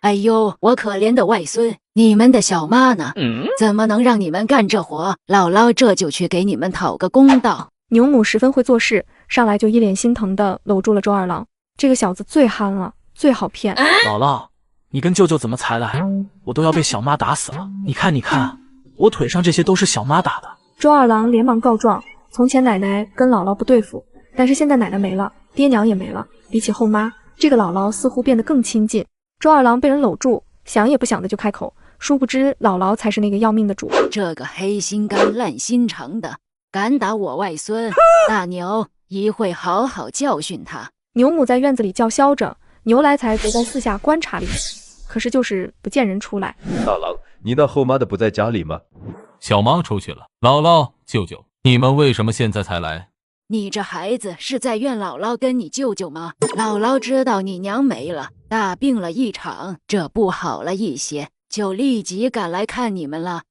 哎呦，我可怜的外孙，你们的小妈呢？怎么能让你们干这活？姥姥这就去给你们讨个公道。牛母十分会做事，上来就一脸心疼地搂住了周二郎，这个小子最憨了，最好骗。姥姥，你跟舅舅怎么才来？我都要被小妈打死了！你看，你看，我腿上这些都是小妈打的。周二郎连忙告状，从前奶奶跟姥姥不对付，但是现在奶奶没了，爹娘也没了，比起后妈，这个姥姥似乎变得更亲近。周二郎被人搂住，想也不想的就开口，殊不知姥姥才是那个要命的主。这个黑心肝烂心肠的，敢打我外孙，大牛一会好好教训他。牛母在院子里叫嚣着，牛来才则在四下观察里，可是就是不见人出来。大郎，你那后妈的不在家里吗？小妈出去了。姥姥、舅舅，你们为什么现在才来？你这孩子是在怨姥姥跟你舅舅吗？姥姥知道你娘没了，大病了一场，这不好了一些，就立即赶来看你们了。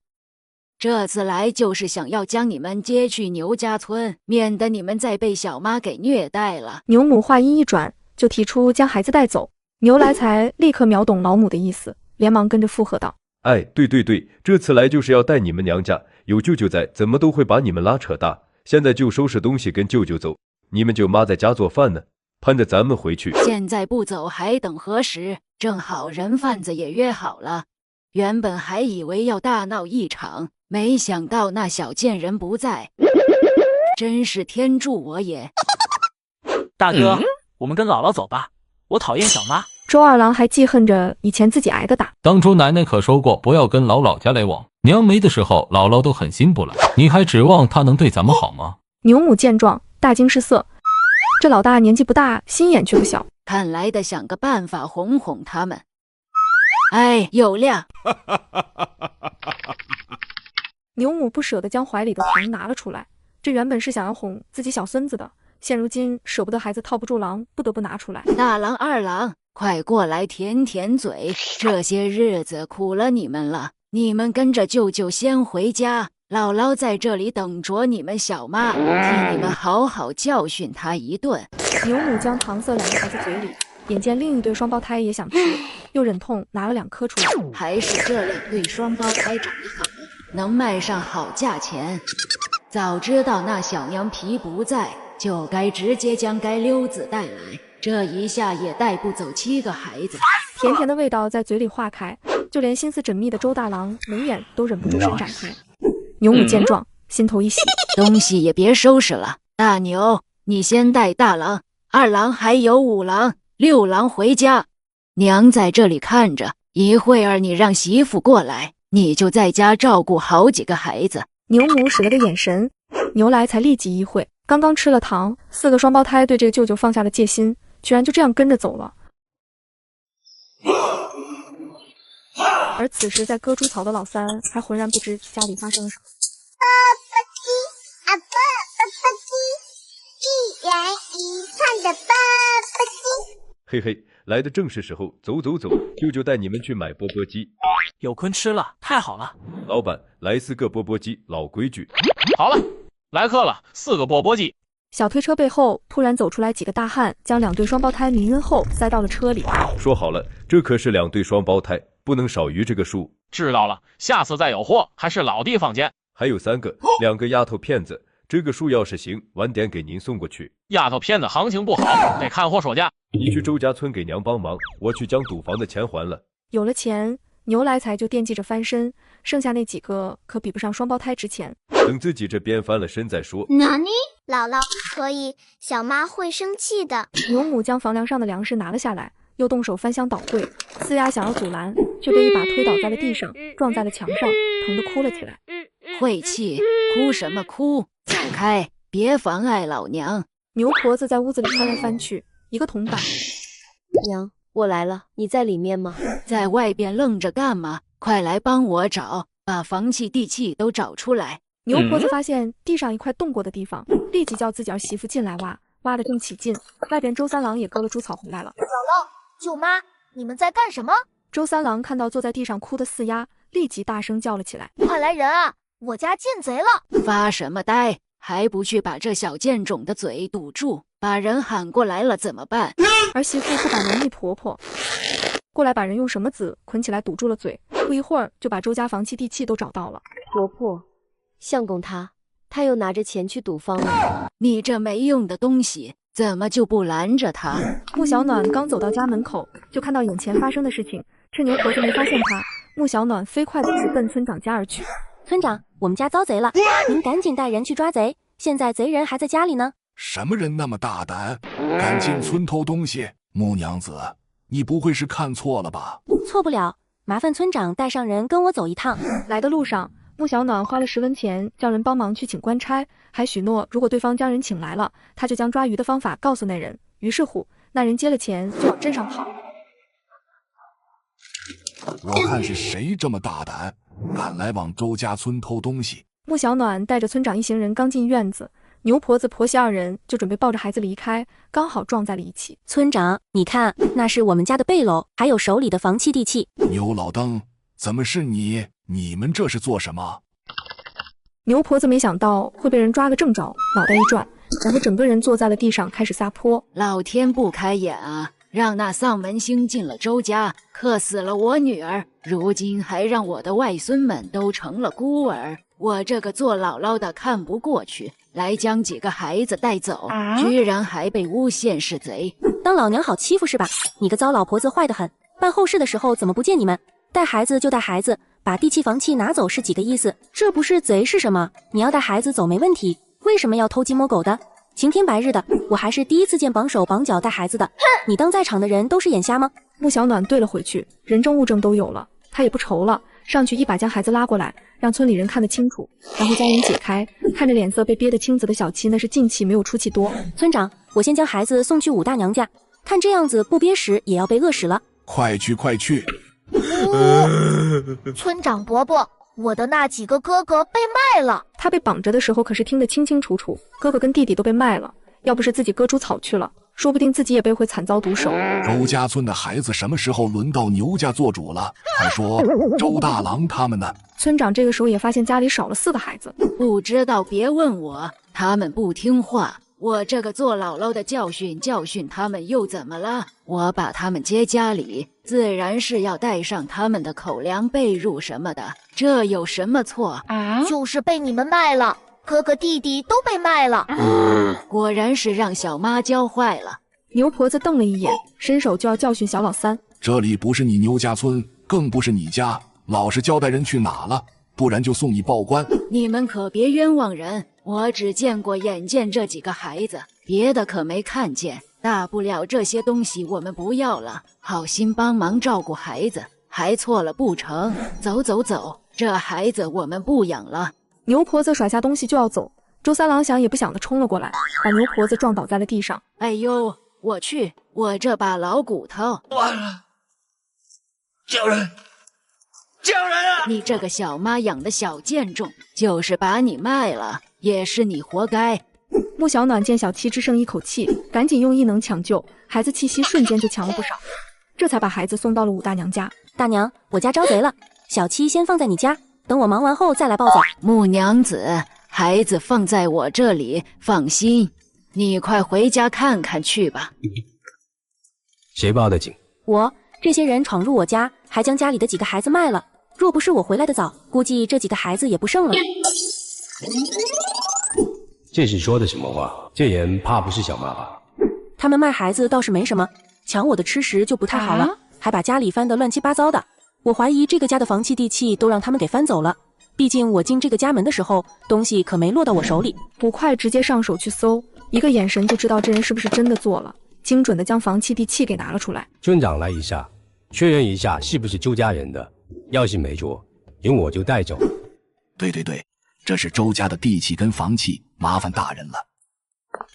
这次来就是想要将你们接去牛家村，免得你们再被小妈给虐待了。牛母话音一转，就提出将孩子带走。牛来才立刻秒懂老母的意思，连忙跟着附和道：哎，对对对，这次来就是要带你们娘家，有舅舅在，怎么都会把你们拉扯大。现在就收拾东西跟舅舅走，你们舅妈在家做饭呢，盼着咱们回去。现在不走还等何时？正好人贩子也约好了，原本还以为要大闹一场，没想到那小贱人不在，真是天助我也。大哥，我们跟姥姥走吧，我讨厌小妈。周二郎还记恨着以前自己挨的打，当初奶奶可说过不要跟姥家来往，娘没的时候姥姥都狠心不来，你还指望她能对咱们好吗？牛母见状大惊失色，这老大年纪不大，心眼却不小，看来得想个办法哄哄他们。哎，有量！牛母不舍得将怀里的糖拿了出来，这原本是想要哄自己小孙子的，现如今舍不得孩子套不住狼，不得不拿出来。大郎、二郎，快过来舔舔嘴，这些日子苦了你们了。你们跟着舅舅先回家，姥姥在这里等着你们小妈，替你们好好教训她一顿。牛母将糖色揽在孩子嘴里，眼见另一对双胞胎也想吃，又忍痛拿了2颗出来。还是这2对双胞胎长得好，能卖上好价钱。早知道那小娘皮不在，就该直接将该溜子带来，这一下也带不走7个孩子。甜甜的味道在嘴里化开，就连心思缜密的周大郎眉眼都忍不住伸展开。牛母见状，心头一喜，东西也别收拾了。大牛，你先带大郎、二郎还有5郎、6郎回家，娘在这里看着，一会儿你让媳妇过来，你就在家照顾好几个孩子。牛母使了个眼神，牛来才立即意会，刚刚吃了糖，4个双胞胎对这个舅舅放下了戒心，居然就这样跟着走了。而此时在割猪槽的老三还浑然不知家里发生了什么。爸爸鸡，一人一串的爸爸鸡。嘿嘿，来的正是时候，走走走，舅舅带你们去买钵钵鸡。有坤吃了，太好了。老板，来4个钵钵鸡，老规矩。好了，来客了，4个钵钵鸡。小推车背后突然走出来几个大汉，将2对双胞胎迷晕后塞到了车里。说好了，这可是2对双胞胎，不能少于这个数。知道了，下次再有货，还是老地方见。还有3个，2个丫头片子，这个数要是行，晚点给您送过去。丫头片子行情不好，得看货说价。你去周家村给娘帮忙，我去将赌房的钱还了。有了钱，牛来财就惦记着翻身，剩下那几个可比不上双胞胎值钱。等自己这边翻了身再说。哪里？姥姥，可以，小妈会生气的。牛母将房梁上的粮食拿了下来，又动手翻箱倒柜。四丫想要阻拦，却被一把推倒在了地上，撞在了墙上，疼得哭了起来。晦气，哭什么哭？走开，别妨碍老娘。牛婆子在屋子里翻来翻去，一个铜板。娘，我来了，你在里面吗？在外边愣着干嘛？快来帮我找，把房契地契都找出来。牛婆子发现地上一块动过的地方，立即叫自己儿媳妇进来挖，挖得正起劲。外边周三郎也割了猪草回来了。姥姥、舅妈，你们在干什么？周三郎看到坐在地上哭的四丫，立即大声叫了起来：“快来人啊！我家见贼了！”发什么呆？还不去把这小贱种的嘴堵住？把人喊过来了怎么办？儿媳妇不敢容逆婆婆过来，把人用什么子捆起来堵住了嘴。不一会儿就把周家房契地契都找到了。婆婆，相公他又拿着钱去赌坊了。你这没用的东西，怎么就不拦着他？穆小暖刚走到家门口，就看到眼前发生的事情。趁牛婆子没发现他，穆小暖飞快地直奔村长家而去。村长，我们家遭贼了，您赶紧带人去抓贼。现在贼人还在家里呢。什么人那么大胆，敢进村偷东西？穆娘子，你不会是看错了吧？错不了，麻烦村长带上人跟我走一趟。来的路上，穆小暖花了10文钱叫人帮忙去请官差，还许诺如果对方将人请来了，他就将抓鱼的方法告诉那人。于是乎，那人接了钱就往镇上跑。我看是谁这么大胆，敢来往周家村偷东西？穆小暖带着村长一行人刚进院子，牛婆子婆媳2人就准备抱着孩子离开，刚好撞在了一起。村长，你看，那是我们家的背篓，还有手里的房契地契。牛老登，怎么是你？你们这是做什么？牛婆子没想到会被人抓个正着，脑袋一转，然后整个人坐在了地上开始撒泼。老天不开眼啊！让那丧门星进了周家，克死了我女儿，如今还让我的外孙们都成了孤儿。我这个做姥姥的看不过去，来将几个孩子带走，居然还被诬陷是贼。当老娘好欺负是吧？你个糟老婆子坏得很，办后事的时候怎么不见你们？带孩子就带孩子，把地契房契拿走是几个意思？这不是贼是什么？你要带孩子走没问题，为什么要偷鸡摸狗的？晴天白日的，我还是第一次见绑手绑脚带孩子的。你当在场的人都是眼瞎吗？穆小暖对了回去，人证物证都有了，他也不愁了，上去一把将孩子拉过来，让村里人看得清楚，然后将人解开。看着脸色被憋得青紫的小七，那是进气没有出气多。村长，我先将孩子送去武大娘家，看这样子不憋死也要被饿死了。快去快去！村长伯伯，我的那几个哥哥被卖了。他被绑着的时候可是听得清清楚楚，哥哥跟弟弟都被卖了，要不是自己割猪草去了，说不定自己也被会惨遭毒手。周家村的孩子什么时候轮到牛家做主了？还说周大郎他们呢？村长这个时候也发现家里少了4个孩子。不知道别问我，他们不听话，我这个做姥姥的教训他们又怎么了？我把他们接家里，自然是要带上他们的口粮被褥什么的，这有什么错？就是被你们卖了，哥哥弟弟都被卖了。果然是让小妈教坏了。牛婆子瞪了一眼，伸手就要教训小老三。这里不是你牛家村，更不是你家，老实交代人去哪了，不然就送你报官。你们可别冤枉人，我只见过眼见这几个孩子，别的可没看见。大不了这些东西我们不要了，好心帮忙照顾孩子，还错了不成？走走走，这孩子我们不养了。牛婆子甩下东西就要走，周三郎想也不想的冲了过来，把牛婆子撞倒在了地上。哎呦，我去，我这把老骨头！完了，叫人！叫人啊！你这个小妈养的小贱种，就是把你卖了，也是你活该。穆小暖见小七只剩一口气，赶紧用异能抢救，孩子气息瞬间就强了不少，这才把孩子送到了武大娘家。大娘，我家招贼了，小七先放在你家，等我忙完后再来抱走。穆娘子，孩子放在我这里，放心，你快回家看看去吧。谁报的警？我，这些人闯入我家，还将家里的几个孩子卖了。若不是我回来的早，估计这几个孩子也不剩了。这是说的什么话？这人怕不是小妈吧？他们卖孩子倒是没什么，抢我的吃食就不太好了，还把家里翻得乱七八糟的。我怀疑这个家的房契地契都让他们给翻走了。毕竟我进这个家门的时候，东西可没落到我手里。捕快直接上手去搜，一个眼神就知道这人是不是真的做了，精准的将房契地契给拿了出来。村长来一下，确认一下是不是周家人的，要是没错，由我就带走。对，这是周家的地契跟房契，麻烦大人了。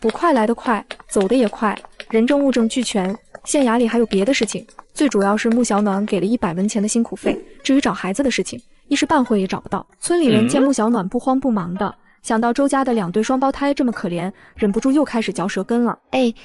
捕快来得快，走得也快，人证物证俱全。县衙里还有别的事情，最主要是穆小暖给了100文钱的辛苦费。至于找孩子的事情，一时半会也找不到。村里人见穆小暖不慌不忙的，想到周家的2对双胞胎这么可怜，忍不住又开始嚼舌根了。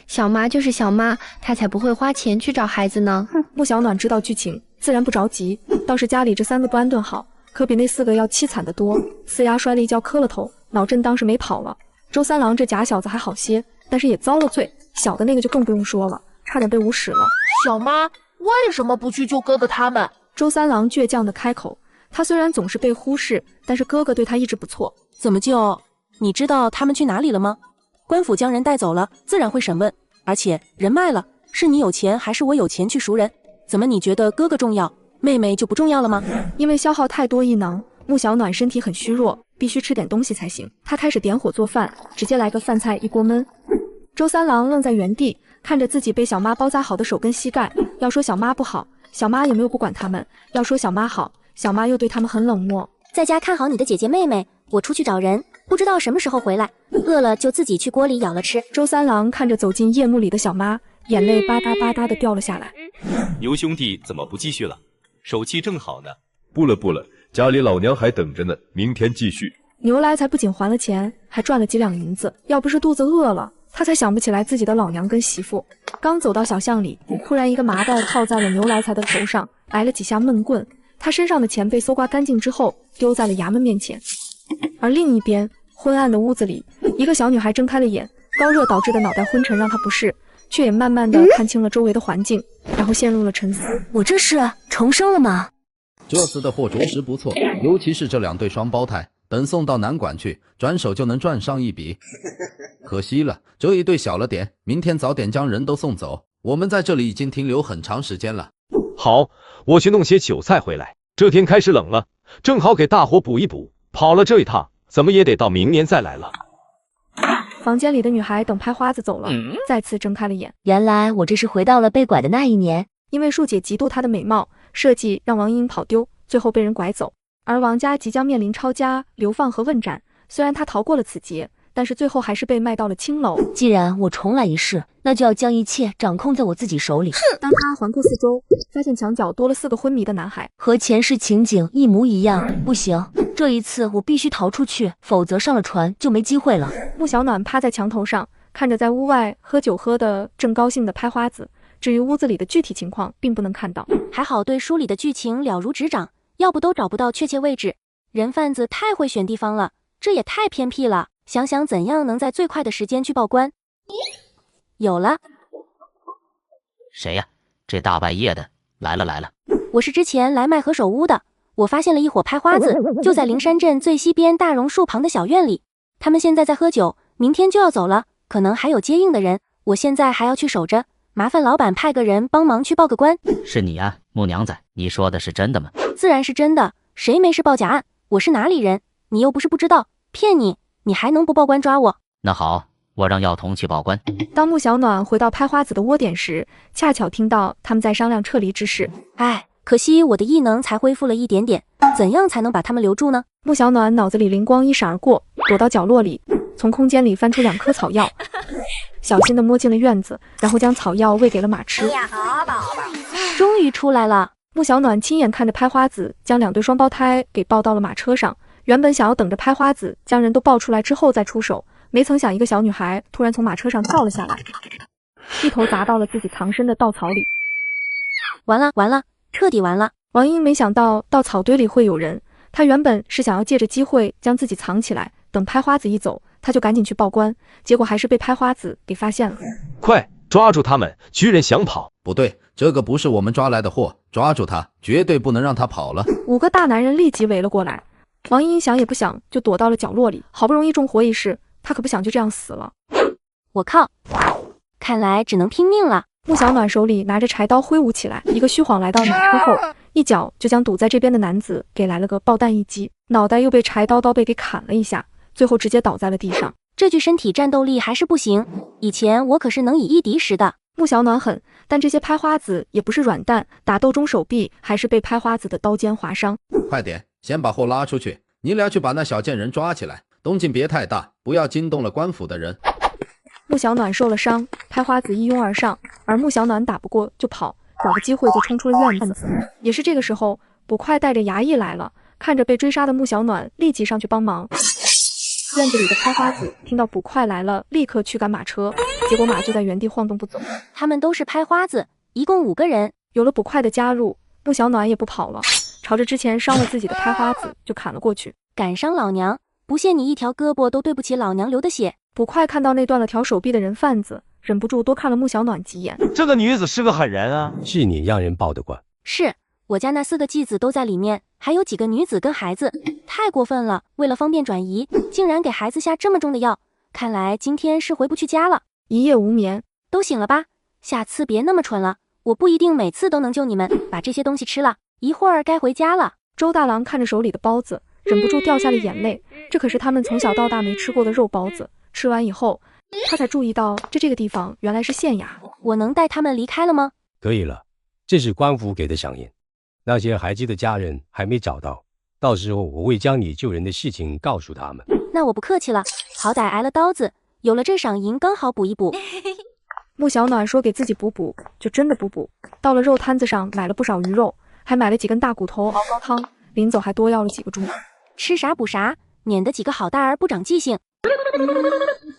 小妈就是小妈，她才不会花钱去找孩子呢。穆小暖知道剧情，自然不着急，倒是家里这3个不安顿好，可比那4个要凄惨得多。四丫摔了一跤磕了头，脑震当时没跑了。周三郎这假小子还好些，但是也遭了罪，小的那个就更不用说了，差点被捂屎了。小妈为什么不去救哥哥他们？周三郎倔强地开口，他虽然总是被忽视，但是哥哥对他一直不错。怎么救？你知道他们去哪里了吗？官府将人带走了，自然会审问，而且人卖了，是你有钱还是我有钱去赎人？怎么你觉得哥哥重要，妹妹就不重要了吗？因为消耗太多异能，穆小暖身体很虚弱，必须吃点东西才行。他开始点火做饭，直接来个饭菜一锅焖。周三郎愣在原地，看着自己被小妈包扎好的手跟膝盖。要说小妈不好，小妈也没有不管他们；要说小妈好，小妈又对他们很冷漠。在家看好你的姐姐妹妹，我出去找人，不知道什么时候回来，饿了就自己去锅里舀了吃。周三郎看着走进夜幕里的小妈，眼泪吧嗒吧嗒的掉了下来。牛兄弟怎么不继续了？手气正好呢。不了，家里老娘还等着呢，明天继续。牛来才不仅还了钱，还赚了几两银子。要不是肚子饿了，他才想不起来自己的老娘跟媳妇。刚走到小巷里，突然一个麻袋套在了牛来才的头上，挨了几下闷棍。他身上的钱被搜刮干净之后，丢在了衙门面前。而另一边，昏暗的屋子里，一个小女孩睁开了眼，高热导致的脑袋昏沉让她不适，却也慢慢的看清了周围的环境，然后陷入了沉思。我这是重生了吗？这次的货着实不错，尤其是这2对双胞胎，等送到南馆去，转手就能赚上一笔。可惜了，这一对小了点，明天早点将人都送走。我们在这里已经停留很长时间了。好，我去弄些韭菜回来。这天开始冷了，正好给大伙补一补。跑了这一趟，怎么也得到明年再来了。房间里的女孩等拍花子走了，再次睁开了眼。原来我这是回到了被拐的那一年。因为树姐嫉妒她的美貌，设计让王英跑丢，最后被人拐走。而王家即将面临抄家、流放和问斩，虽然他逃过了此劫，但是最后还是被卖到了青楼。既然我重来一世，那就要将一切掌控在我自己手里。当他环顾四周，发现墙角多了4个昏迷的男孩，和前世情景一模一样。不行，这一次我必须逃出去，否则上了船就没机会了。穆小暖趴在墙头上，看着在屋外喝酒喝得正高兴的拍花子，至于屋子里的具体情况并不能看到。还好对书里的剧情了如指掌，要不都找不到确切位置。人贩子太会选地方了，这也太偏僻了。想想怎样能在最快的时间去报官。有了。谁呀？这大半夜的，来了。我是之前来卖何首乌的，我发现了一伙拍花子，就在灵山镇最西边大榕树旁的小院里。他们现在在喝酒，明天就要走了，可能还有接应的人，我现在还要去守着，麻烦老板派个人帮忙去报个官。是你啊，穆娘子，你说的是真的吗？自然是真的，谁没事报假案？我是哪里人？你又不是不知道，骗你，你还能不报官抓我？那好，我让药童去报官。当穆小暖回到拍花子的窝点时，恰巧听到他们在商量撤离之事。可惜我的异能才恢复了一点点，怎样才能把他们留住呢？穆小暖脑子里灵光一闪而过，躲到角落里，从空间里翻出2颗草药，小心地摸进了院子，然后将草药喂给了马吃。终于出来了。穆小暖亲眼看着拍花子将2对双胞胎给抱到了马车上，原本想要等着拍花子将人都抱出来之后再出手，没曾想一个小女孩突然从马车上跳了下来，一头砸到了自己藏身的稻草里。完了完了，彻底完了！王英没想到稻草堆里会有人，她原本是想要借着机会将自己藏起来，等拍花子一走，她就赶紧去报官，结果还是被拍花子给发现了。快抓住他们！巨人想跑。不对，这个不是我们抓来的货，抓住他，绝对不能让他跑了。5个大男人立即围了过来，王英想也不想就躲到了角落里，好不容易重活一世，她可不想就这样死了。我靠，看来只能拼命了。穆小暖手里拿着柴刀挥舞起来，一个虚晃来到马车后，一脚就将堵在这边的男子给来了个爆弹一击，脑袋又被柴刀刀背给砍了一下，最后直接倒在了地上。这具身体战斗力还是不行，以前我可是能以一敌10的。穆小暖狠，但这些拍花子也不是软蛋，打斗中手臂还是被拍花子的刀尖划伤。快点，先把货拉出去，你俩去把那小贱人抓起来，动静别太大，不要惊动了官府的人。穆小暖受了伤，拍花子一拥而上，而穆小暖打不过就跑，找个机会就冲出了院子。也是这个时候，捕快带着衙役来了，看着被追杀的穆小暖，立即上去帮忙。院子里的拍花子听到捕快来了，立刻驱赶马车，结果马就在原地晃动不走。他们都是拍花子，一共5个人。有了捕快的加入，穆小暖也不跑了，朝着之前伤了自己的拍花子就砍了过去。敢伤老娘，不屑你一条胳膊都对不起老娘流的血。捕快看到那断了条手臂的人贩子，忍不住多看了穆小暖几眼。这个女子是个狠人啊！是你让人报的官。是我家那4个继子都在里面，还有几个女子跟孩子，太过分了！为了方便转移，竟然给孩子下这么重的药，看来今天是回不去家了。一夜无眠，都醒了吧？下次别那么蠢了，我不一定每次都能救你们。把这些东西吃了，一会儿该回家了。周大郎看着手里的包子，忍不住掉下了眼泪。这可是他们从小到大没吃过的肉包子，吃完以后，他才注意到这个地方原来是县衙。我能带他们离开了吗？可以了，这是官府给的赏银。那些孩子的家人还没找到，到时候我会将你救人的事情告诉他们。那我不客气了，好歹挨了刀子，有了这赏银刚好补一补。穆小暖说给自己补补，就真的补。到了肉摊子上买了不少鱼肉，还买了几根大骨头熬高汤，临走还多要了几个猪。吃啥补啥，免得几个好大儿不长记性。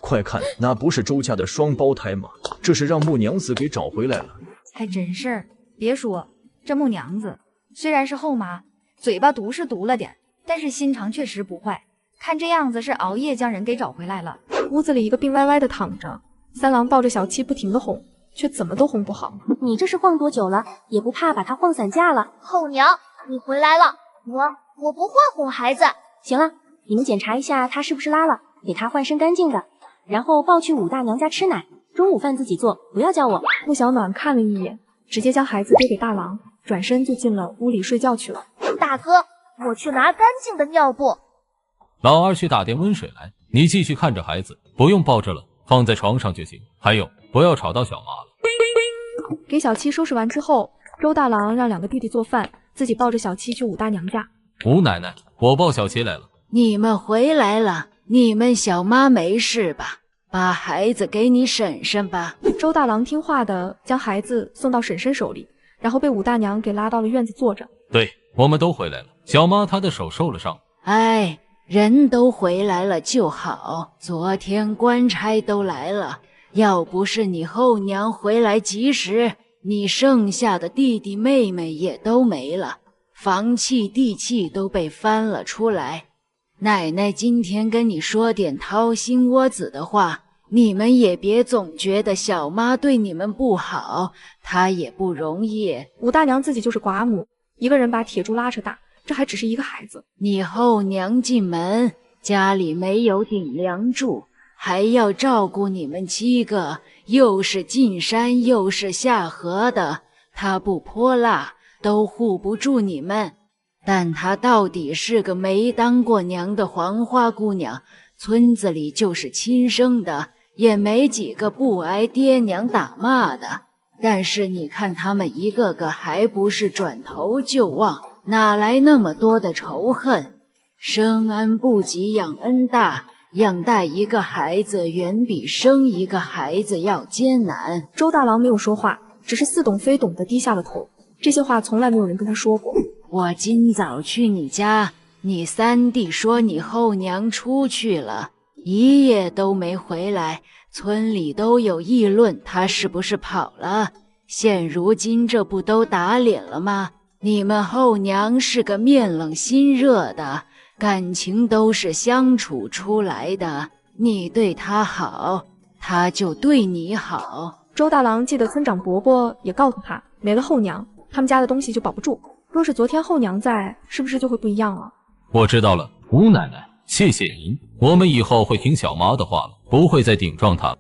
快看，那不是周家的双胞胎吗？这是让穆娘子给找回来了。还真是，别说这穆娘子虽然是后妈，嘴巴毒是毒了点，但是心肠确实不坏。看这样子是熬夜将人给找回来了。屋子里一个病歪歪的躺着，三郎抱着小七不停的哄，却怎么都哄不好。你这是晃多久了？也不怕把他晃散架了？后娘，你回来了，我不会哄孩子。行了，你们检查一下他是不是拉了，给他换身干净的，然后抱去武大娘家吃奶，中午饭自己做，不要叫我。穆小暖看了一眼，直接将孩子丢给大郎，转身就进了屋里睡觉去了。大哥，我去拿干净的尿布。老二去打点温水来，你继续看着孩子，不用抱着了，放在床上就行。还有，不要吵到小妈了。给小七收拾完之后，周大郎让2个弟弟做饭，自己抱着小七去武大娘家。吴奶奶，我抱小七来了。你们回来了，你们小妈没事吧？把孩子给你婶婶吧。周大郎听话的将孩子送到婶婶手里，然后被武大娘给拉到了院子坐着。对，我们都回来了，小妈她的手受了伤。哎，人都回来了就好。昨天官差都来了，要不是你后娘回来及时，你剩下的弟弟妹妹也都没了，房契地契都被翻了出来。奶奶今天跟你说点掏心窝子的话，你们也别总觉得小妈对你们不好，她也不容易。武大娘自己就是寡母，一个人把铁柱拉扯大，这还只是一个孩子。你后娘进门，家里没有顶梁柱，还要照顾你们7个，又是进山又是下河的，她不泼辣都护不住你们。但她到底是个没当过娘的黄花姑娘，村子里就是亲生的，也没几个不挨爹娘打骂的。但是你看他们一个个还不是转头就忘，哪来那么多的仇恨？生恩不及养恩大，养大一个孩子远比生一个孩子要艰难。周大郎没有说话，只是似懂非懂地低下了头。这些话从来没有人跟他说过。我今早去你家，你3弟说你后娘出去了。一夜都没回来，村里都有议论他是不是跑了。现如今这不都打脸了吗？你们后娘是个面冷心热的，感情都是相处出来的。你对她好，她就对你好。周大郎记得村长伯伯也告诉他，没了后娘，他们家的东西就保不住。若是昨天后娘在，是不是就会不一样了？我知道了，吴奶奶，谢谢您，我们以后会听小妈的话了，不会再顶撞她了。